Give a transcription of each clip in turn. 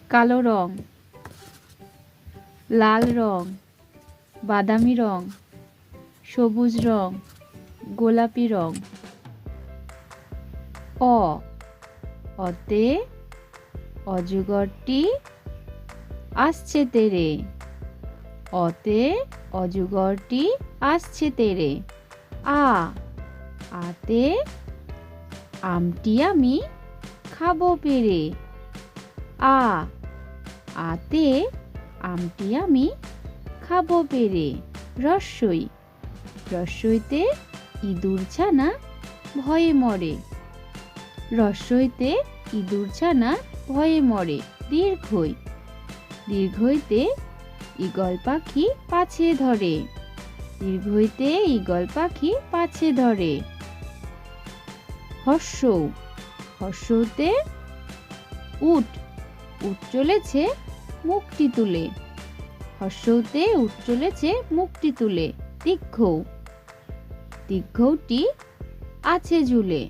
কালো রং, লাল রং, বাদামি রং, সবুজ রং, গোলাপি রং। অ, অতে অজগরটি আসছে তেরে। অতে অজগরটি আসছে তেরে। আ, আতে আমটি আমি খাবো পেরে। আ, আতে আমটি আমি খাবো পেরে। রস্বই, রস্বইতে ইঁদুর ছানা ভয়ে মরে। রস্বইতে ইঁদুর ছানা ভয়ে মরে। দীর্ঘই, দীর্ঘইতে ঈগল পাখি পাছে ধরে। দীর্ঘইতে ঈগল পাখি পাছে ধরে। হর্ষৌ, হর্ষৌতে উট, উট চলেছে মুখটি তুলে। হর্ষৌতে উট চলেছে মুখটি তুলে। দীর্ঘৌ, দীর্ঘৌটি আছে ঝুলে।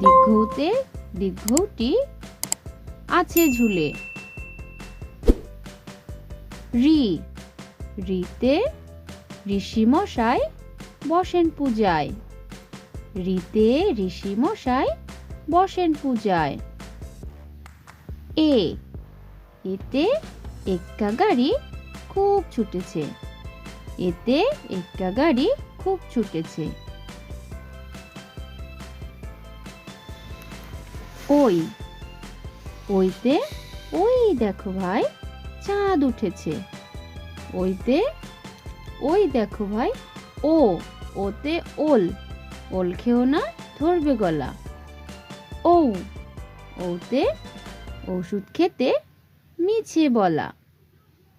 দীর্ঘৌতে দীর্ঘৌটি আছে ঝুলে। ঋ, ঋতে ঋষি মশাই বসেন পূজায়। ঋতে ঋষি মশাই বসেন পূজায়। এ, এতে এক্কা গাড়ি খুব ছুটেছে। এতে এক্কা গাড়ি খুব ছুটেছে। ওই, ওইতে ওই দেখো ভাই চাঁদ উঠেছে। ওইতে ওই দেখো ভাই। ও, ওতে ওল, ওল খেও না ধরবে গলা। ঔ, ওতে ওষুধ খেতে মিছে বলা।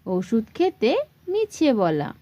ওষুধ খেতে মিছে বলা।